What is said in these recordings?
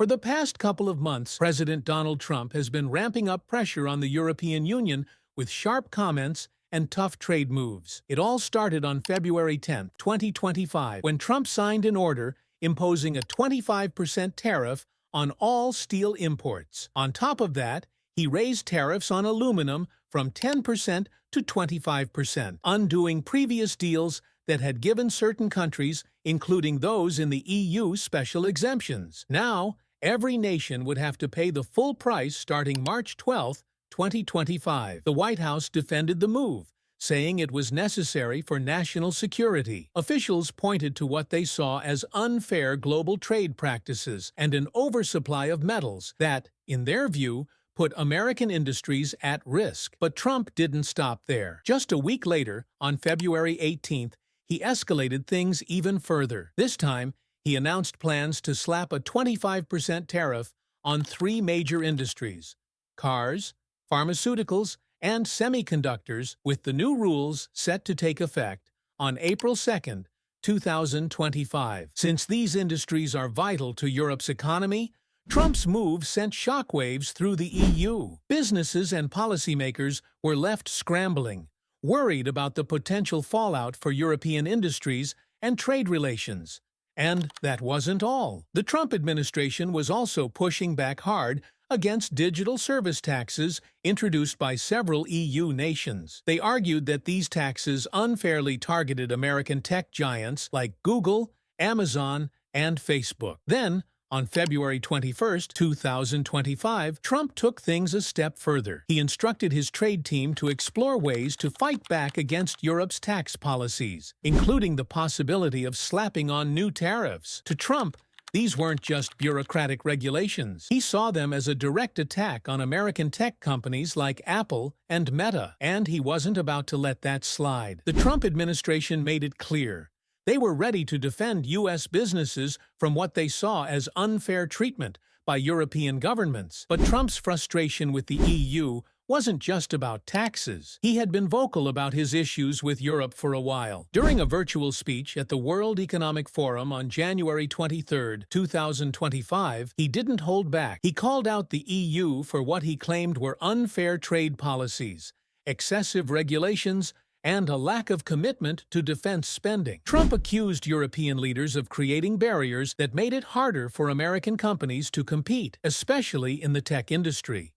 For the past couple of months, President Donald Trump has been ramping up pressure on the European Union with sharp comments and tough trade moves. It all started on February 10, 2025, when Trump signed an order imposing a 25% tariff on all steel imports. On top of that, he raised tariffs on aluminum from 10% to 25%, undoing previous deals that had given certain countries, including those in the EU, special exemptions. Now, every nation would have to pay the full price starting March 12, 2025. The White House defended the move, saying it was necessary for national security. Officials pointed to what they saw as unfair global trade practices and an oversupply of metals that, in their view, put American industries at risk. But Trump didn't stop there. Just a week later, on February 18th, he escalated things even further. This time, he announced plans to slap a 25% tariff on three major industries: cars, pharmaceuticals, and semiconductors, with the new rules set to take effect on April 2, 2025. Since these industries are vital to Europe's economy, Trump's move sent shockwaves through the EU. Businesses and policymakers were left scrambling, worried about the potential fallout for European industries and trade relations. And that wasn't all. The Trump administration was also pushing back hard against digital service taxes introduced by several EU nations. They argued that these taxes unfairly targeted American tech giants like Google, Amazon, and Facebook. Then, on February 21, 2025, Trump took things a step further. He instructed his trade team to explore ways to fight back against Europe's tax policies, including the possibility of slapping on new tariffs. To Trump, these weren't just bureaucratic regulations. He saw them as a direct attack on American tech companies like Apple and Meta, and he wasn't about to let that slide. The Trump administration made it clear they were ready to defend U.S. businesses from what they saw as unfair treatment by European governments. But Trump's frustration with the EU wasn't just about taxes. He had been vocal about his issues with Europe for a while. During a virtual speech at the World Economic Forum on January 23, 2025, he didn't hold back. He called out the EU for what he claimed were unfair trade policies, excessive regulations, and a lack of commitment to defense spending. Trump accused European leaders of creating barriers that made it harder for American companies to compete, especially in the tech industry.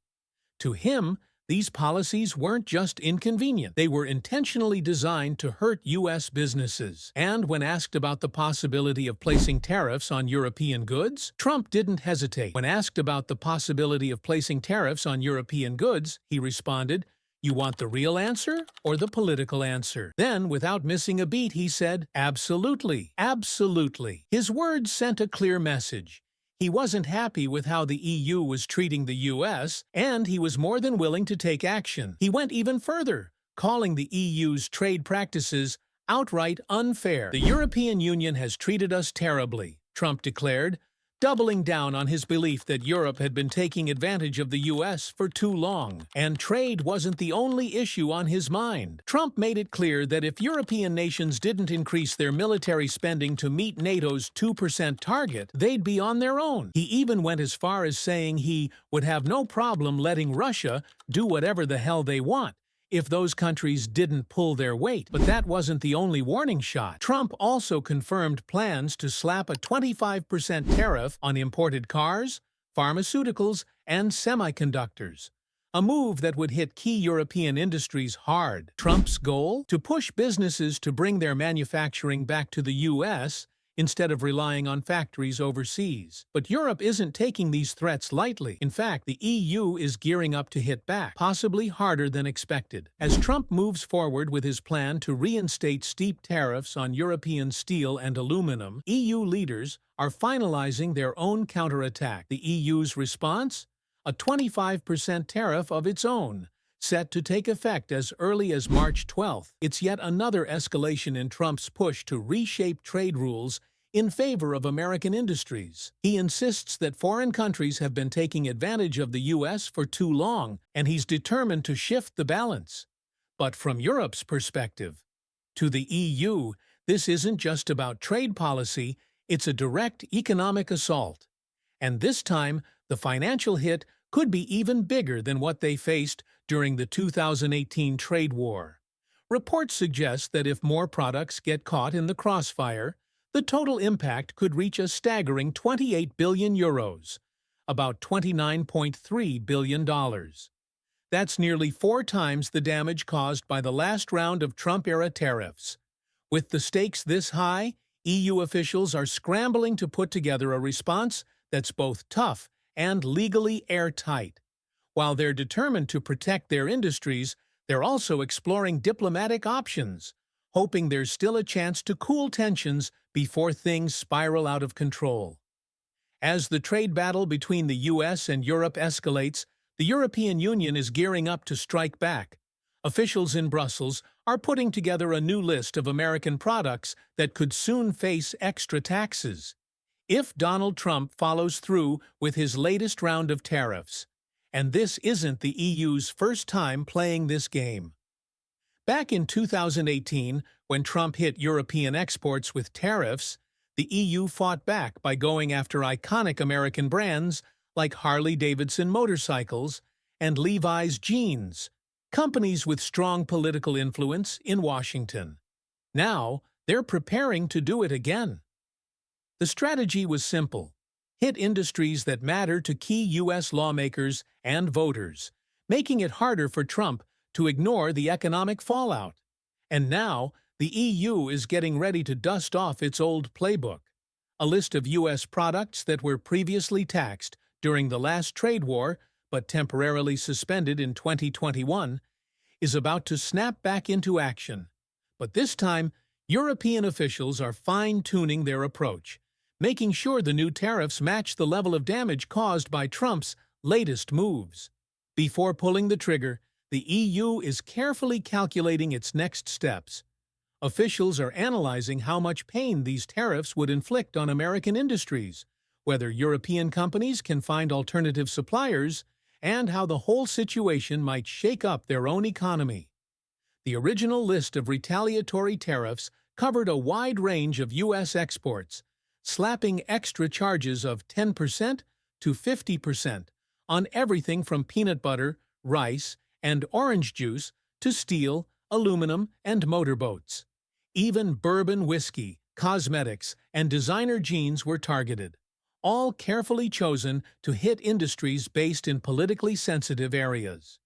To him, these policies weren't just inconvenient. They were intentionally designed to hurt U.S. businesses. And when asked about the possibility of placing tariffs on European goods, Trump didn't hesitate. When asked about the possibility of placing tariffs on European goods, he responded, "You want the real answer or the political answer?" Then, without missing a beat, he said, "Absolutely, absolutely." His words sent a clear message. He wasn't happy with how the EU was treating the US, and he was more than willing to take action. He went even further, calling the EU's trade practices outright unfair. "The European Union has treated us terribly," Trump declared, doubling down on his belief that Europe had been taking advantage of the U.S. for too long. And trade wasn't the only issue on his mind. Trump made it clear that if European nations didn't increase their military spending to meet NATO's 2% target, they'd be on their own. He even went as far as saying he would have no problem letting Russia do whatever the hell they want if those countries didn't pull their weight. But that wasn't the only warning shot. Trump also confirmed plans to slap a 25% tariff on imported cars, pharmaceuticals, and semiconductors, a move that would hit key European industries hard. Trump's goal? To push businesses to bring their manufacturing back to the U.S. instead of relying on factories overseas. But Europe isn't taking these threats lightly. In fact, the EU is gearing up to hit back, possibly harder than expected. As Trump moves forward with his plan to reinstate steep tariffs on European steel and aluminum, EU leaders are finalizing their own counterattack. The EU's response? A 25% tariff of its own, set to take effect as early as March 12th. It's yet another escalation in Trump's push to reshape trade rules in favor of American industries. He insists that foreign countries have been taking advantage of the U.S. for too long, and he's determined to shift the balance. But from Europe's perspective, to the EU, this isn't just about trade policy, it's a direct economic assault. And this time, the financial hit could be even bigger than what they faced during the 2018 trade war. Reports suggest that if more products get caught in the crossfire, the total impact could reach a staggering 28 billion euros, about $29.3 billion. That's nearly 4 times the damage caused by the last round of Trump-era tariffs. With the stakes this high, EU officials are scrambling to put together a response that's both tough and legally airtight. While they're determined to protect their industries, they're also exploring diplomatic options, hoping there's still a chance to cool tensions before things spiral out of control. As the trade battle between the US and Europe escalates, the European Union is gearing up to strike back. Officials in Brussels are putting together a new list of American products that could soon face extra taxes if Donald Trump follows through with his latest round of tariffs. And this isn't the EU's first time playing this game. Back in 2018, when Trump hit European exports with tariffs, the EU fought back by going after iconic American brands like Harley-Davidson motorcycles and Levi's jeans, companies with strong political influence in Washington. Now, they're preparing to do it again. The strategy was simple: hit industries that matter to key U.S. lawmakers and voters, making it harder for Trump to ignore the economic fallout. And now, the EU is getting ready to dust off its old playbook. A list of U.S. products that were previously taxed during the last trade war but temporarily suspended in 2021 is about to snap back into action. But this time, European officials are fine-tuning their approach, making sure the new tariffs match the level of damage caused by Trump's latest moves. Before pulling the trigger, the EU is carefully calculating its next steps. Officials are analyzing how much pain these tariffs would inflict on American industries, whether European companies can find alternative suppliers, and how the whole situation might shake up their own economy. The original list of retaliatory tariffs covered a wide range of U.S. exports, slapping extra charges of 10% to 50% on everything from peanut butter, rice, and orange juice to steel, aluminum, and motorboats. Even bourbon whiskey, cosmetics, and designer jeans were targeted, all carefully chosen to hit industries based in politically sensitive areas.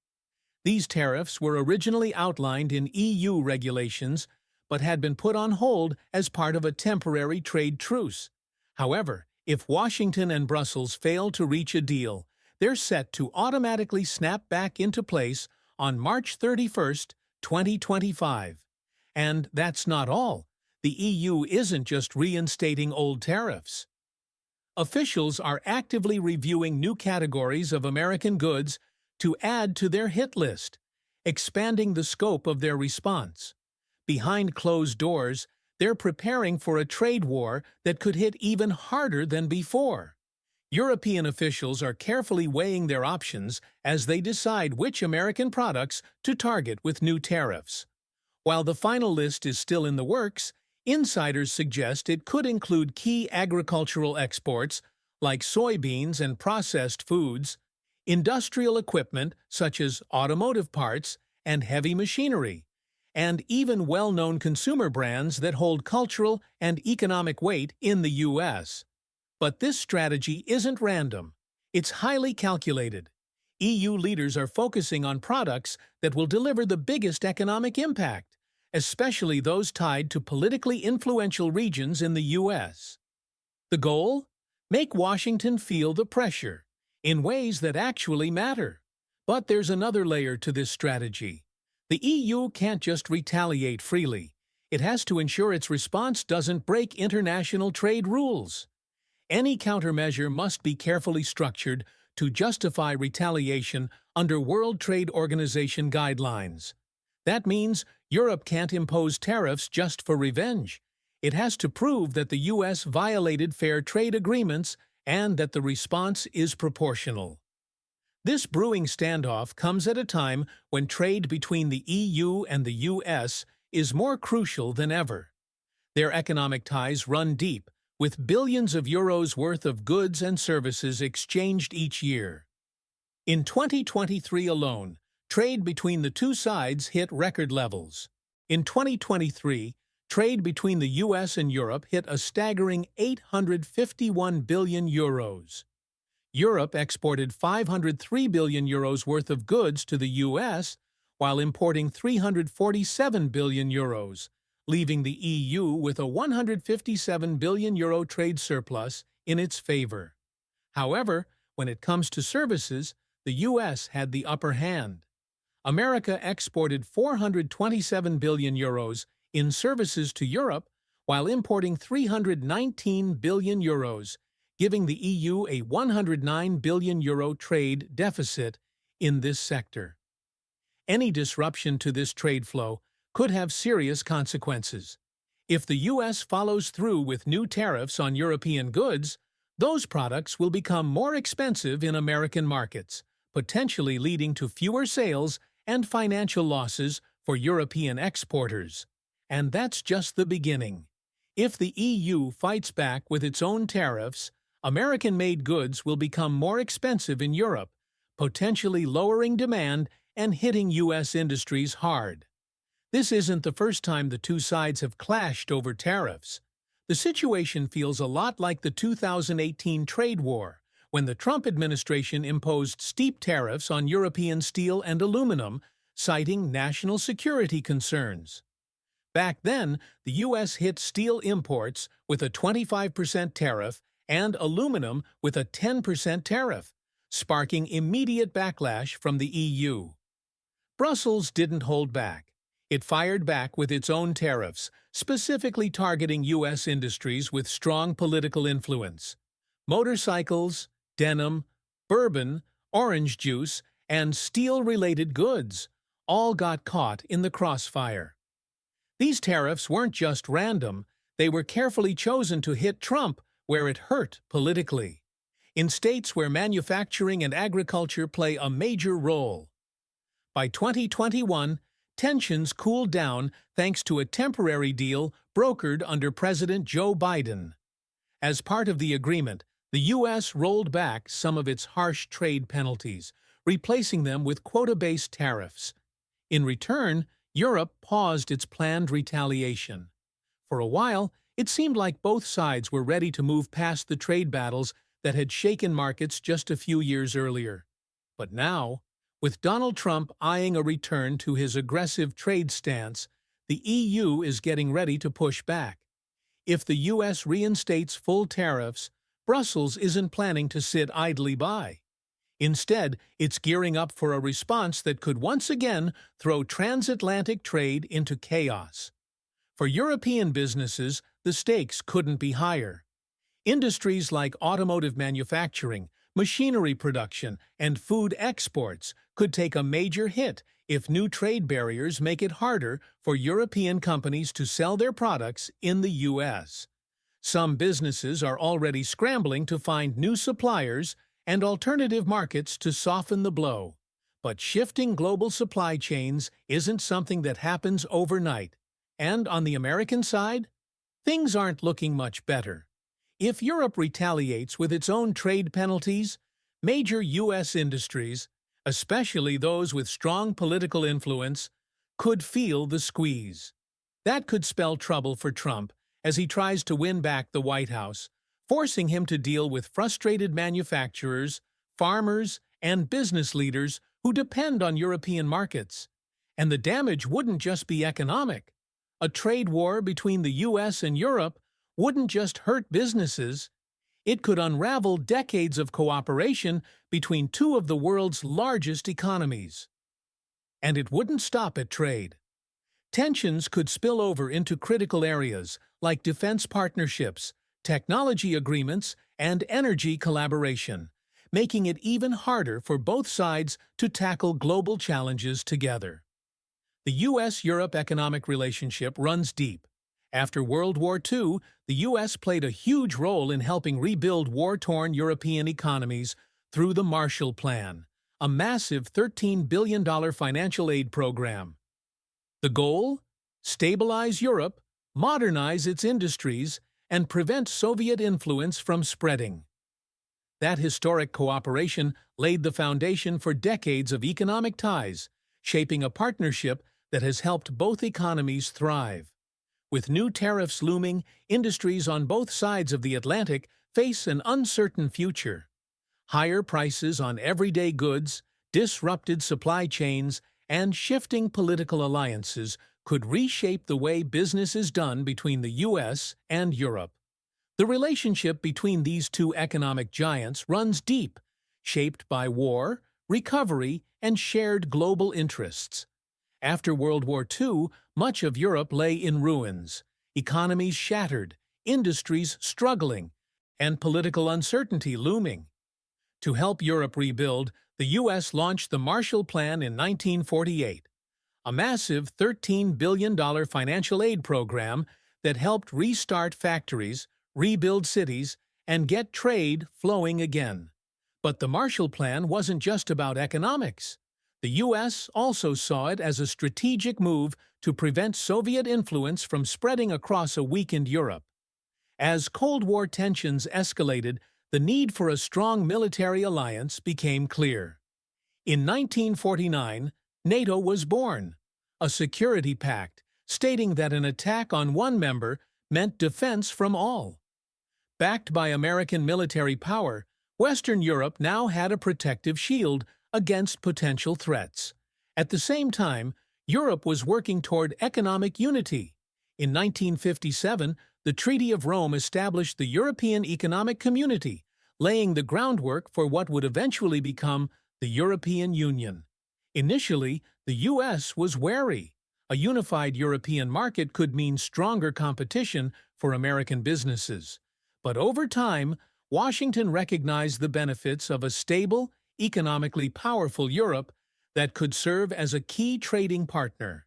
These tariffs were originally outlined in EU regulations but had been put on hold as part of a temporary trade truce. However, if Washington and Brussels fail to reach a deal, they're set to automatically snap back into place on March 31, 2025. And that's not all. The EU isn't just reinstating old tariffs. Officials are actively reviewing new categories of American goods to add to their hit list, expanding the scope of their response. Behind closed doors, they're preparing for a trade war that could hit even harder than before. European officials are carefully weighing their options as they decide which American products to target with new tariffs. While the final list is still in the works, insiders suggest it could include key agricultural exports like soybeans and processed foods, industrial equipment such as automotive parts and heavy machinery, and even well-known consumer brands that hold cultural and economic weight in the U.S. But this strategy isn't random. It's highly calculated. EU leaders are focusing on products that will deliver the biggest economic impact, especially those tied to politically influential regions in the U.S. The goal? Make Washington feel the pressure, in ways that actually matter. But there's another layer to this strategy. The EU can't just retaliate freely. It has to ensure its response doesn't break international trade rules. Any countermeasure must be carefully structured to justify retaliation under World Trade Organization guidelines. That means Europe can't impose tariffs just for revenge. It has to prove that the U.S. violated fair trade agreements and that the response is proportional. This brewing standoff comes at a time when trade between the EU and the U.S. is more crucial than ever. Their economic ties run deep, with billions of euros worth of goods and services exchanged each year. In 2023 alone, trade between the two sides hit record levels. In 2023, trade between the US and Europe hit a staggering 851 billion euros. Europe exported 503 billion euros worth of goods to the US, while importing 347 billion euros, leaving the EU with a 157 billion euro trade surplus in its favor. However, when it comes to services, the US had the upper hand. America exported 427 billion euros in services to Europe, while importing 319 billion euros, giving the EU a 109 billion euro trade deficit in this sector. Any disruption to this trade flow could have serious consequences. If the US follows through with new tariffs on European goods, those products will become more expensive in American markets, potentially leading to fewer sales and financial losses for European exporters. And that's just the beginning. If the EU fights back with its own tariffs, American-made goods will become more expensive in Europe, potentially lowering demand and hitting US industries hard. This isn't the first time the two sides have clashed over tariffs. The situation feels a lot like the 2018 trade war, when the Trump administration imposed steep tariffs on European steel and aluminum, citing national security concerns. Back then, the U.S. hit steel imports with a 25% tariff and aluminum with a 10% tariff, sparking immediate backlash from the EU. Brussels didn't hold back. It fired back with its own tariffs, specifically targeting U.S. industries with strong political influence. Motorcycles, denim, bourbon, orange juice, and steel-related goods all got caught in the crossfire. These tariffs weren't just random, they were carefully chosen to hit Trump where it hurt politically, in states where manufacturing and agriculture play a major role. By 2021, tensions cooled down thanks to a temporary deal brokered under President Joe Biden. As part of the agreement, the U.S. rolled back some of its harsh trade penalties, replacing them with quota-based tariffs. In return, Europe paused its planned retaliation. For a while, it seemed like both sides were ready to move past the trade battles that had shaken markets just a few years earlier. But now, with Donald Trump eyeing a return to his aggressive trade stance, the EU is getting ready to push back. If the U.S. reinstates full tariffs, Brussels isn't planning to sit idly by. Instead, it's gearing up for a response that could once again throw transatlantic trade into chaos. For European businesses, the stakes couldn't be higher. Industries like automotive manufacturing, machinery production, and food exports could take a major hit if new trade barriers make it harder for European companies to sell their products in the U.S. Some businesses are already scrambling to find new suppliers and alternative markets to soften the blow. But shifting global supply chains isn't something that happens overnight. And on the American side, things aren't looking much better. If Europe retaliates with its own trade penalties, major U.S. industries, especially those with strong political influence, could feel the squeeze. That could spell trouble for Trump as he tries to win back the White House, forcing him to deal with frustrated manufacturers, farmers, and business leaders who depend on European markets. And the damage wouldn't just be economic. A trade war between the U.S. and Europe wouldn't just hurt businesses. It could unravel decades of cooperation between two of the world's largest economies. And it wouldn't stop at trade. Tensions could spill over into critical areas like defense partnerships, technology agreements, and energy collaboration, making it even harder for both sides to tackle global challenges together. The U.S.-Europe economic relationship runs deep. After World War II, the U.S. played a huge role in helping rebuild war-torn European economies through the Marshall Plan, a massive $13 billion financial aid program. The goal? Stabilize Europe, modernize its industries, and prevent Soviet influence from spreading. That historic cooperation laid the foundation for decades of economic ties, shaping a partnership that has helped both economies thrive. With new tariffs looming, industries on both sides of the Atlantic face an uncertain future. Higher prices on everyday goods, disrupted supply chains, and shifting political alliances could reshape the way business is done between the U.S. and Europe. The relationship between these two economic giants runs deep, shaped by war, recovery, and shared global interests. After World War II, much of Europe lay in ruins, economies shattered, industries struggling, and political uncertainty looming. To help Europe rebuild, the U.S. launched the Marshall Plan in 1948, a massive $13 billion financial aid program that helped restart factories, rebuild cities, and get trade flowing again. But the Marshall Plan wasn't just about economics. The U.S. also saw it as a strategic move to prevent Soviet influence from spreading across a weakened Europe. As Cold War tensions escalated, the need for a strong military alliance became clear. In 1949, NATO was born, a security pact stating that an attack on one member meant defense from all. Backed by American military power, Western Europe now had a protective shield against potential threats. At the same time, Europe was working toward economic unity. In 1957, the Treaty of Rome established the European Economic Community, laying the groundwork for what would eventually become the European Union. Initially, the U.S. was wary. A unified European market could mean stronger competition for American businesses. But over time, Washington recognized the benefits of a stable, economically powerful Europe that could serve as a key trading partner.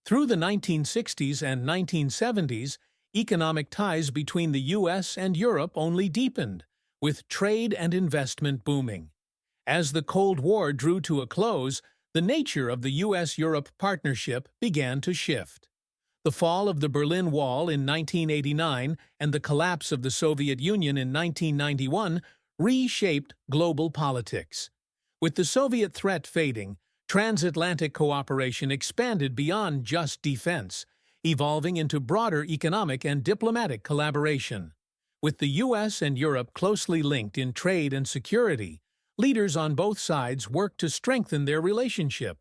Through the 1960s and 1970s, economic ties between the U.S. and Europe only deepened, with trade and investment booming. As the Cold War drew to a close, the nature of the U.S.-Europe partnership began to shift. The fall of the Berlin Wall in 1989 and the collapse of the Soviet Union in 1991 reshaped global politics. With the Soviet threat fading, transatlantic cooperation expanded beyond just defense, evolving into broader economic and diplomatic collaboration. With the U.S. and Europe closely linked in trade and security, leaders on both sides worked to strengthen their relationship.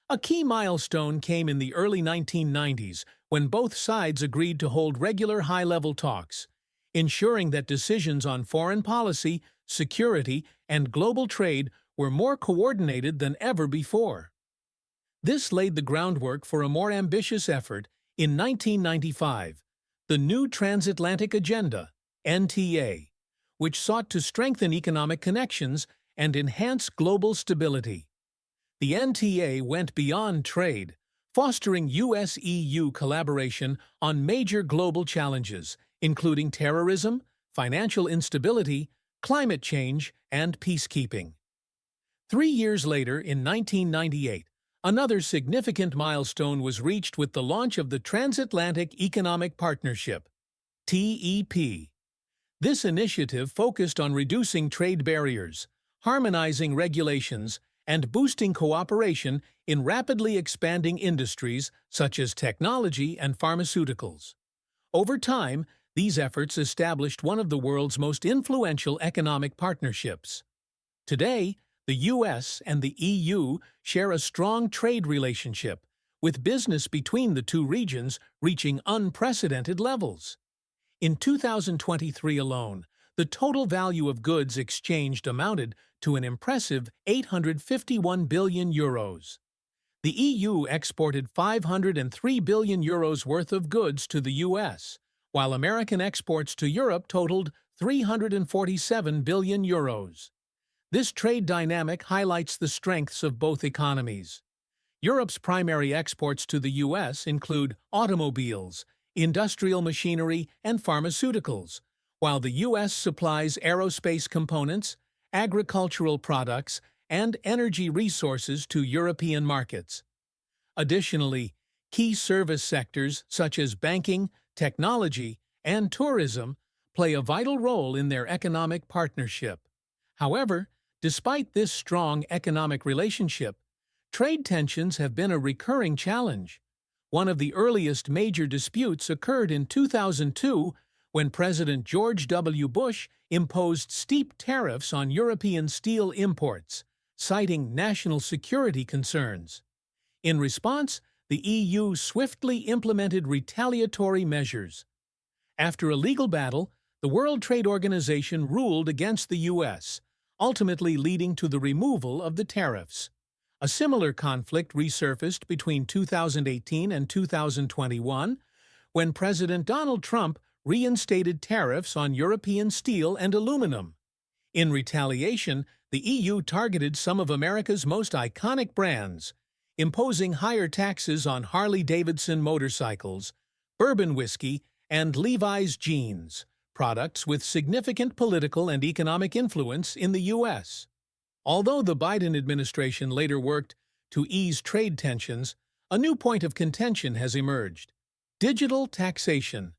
A key milestone came in the early 1990s when both sides agreed to hold regular high-level talks, ensuring that decisions on foreign policy, security, and global trade were more coordinated than ever before. This laid the groundwork for a more ambitious effort in 1995, the New Transatlantic Agenda, NTA, which sought to strengthen economic connections and enhance global stability. The NTA went beyond trade, fostering U.S.-EU collaboration on major global challenges, including terrorism, financial instability, climate change, and peacekeeping. 3 years later, in 1998, another significant milestone was reached with the launch of the Transatlantic Economic Partnership, TEP. This initiative focused on reducing trade barriers, harmonizing regulations, and boosting cooperation in rapidly expanding industries such as technology and pharmaceuticals. Over time, these efforts established one of the world's most influential economic partnerships. Today, the U.S. and the EU share a strong trade relationship, with business between the two regions reaching unprecedented levels. In 2023 alone, the total value of goods exchanged amounted to an impressive €851 billion. The EU exported €503 billion worth of goods to the U.S., while American exports to Europe totaled €347 billion. This trade dynamic highlights the strengths of both economies. Europe's primary exports to the U.S. include automobiles, industrial machinery, and pharmaceuticals, while the U.S. supplies aerospace components, agricultural products, and energy resources to European markets. Additionally, key service sectors such as banking, technology, and tourism play a vital role in their economic partnership. However, despite this strong economic relationship, trade tensions have been a recurring challenge. One of the earliest major disputes occurred in 2002 when President George W. Bush imposed steep tariffs on European steel imports, citing national security concerns. In response, the EU swiftly implemented retaliatory measures. After a legal battle, the World Trade Organization ruled against the U.S., ultimately leading to the removal of the tariffs. A similar conflict resurfaced between 2018 and 2021 when President Donald Trump reinstated tariffs on European steel and aluminum. In retaliation, the EU targeted some of America's most iconic brands, imposing higher taxes on Harley-Davidson motorcycles, bourbon whiskey, and Levi's jeans, products with significant political and economic influence in the U.S. Although the Biden administration later worked to ease trade tensions, a new point of contention has emerged: digital taxation.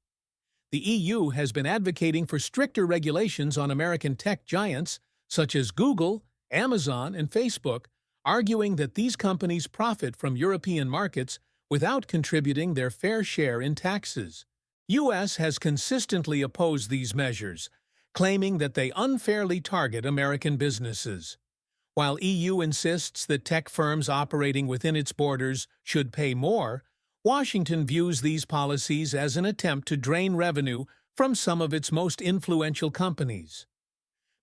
The EU has been advocating for stricter regulations on American tech giants such as Google, Amazon, and Facebook, arguing that these companies profit from European markets without contributing their fair share in taxes. U.S. has consistently opposed these measures, claiming that they unfairly target American businesses. While EU insists that tech firms operating within its borders should pay more, Washington views these policies as an attempt to drain revenue from some of its most influential companies.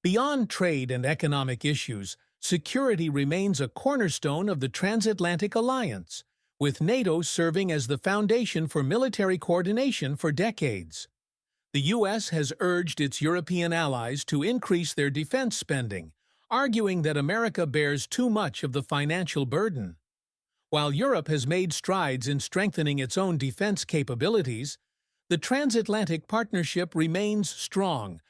Beyond trade and economic issues, security remains a cornerstone of the Transatlantic alliance, with NATO serving as the foundation for military coordination for decades. The U.S. has urged its European allies to increase their defense spending, arguing that America bears too much of the financial burden. While Europe has made strides in strengthening its own defense capabilities, the transatlantic partnership remains strong,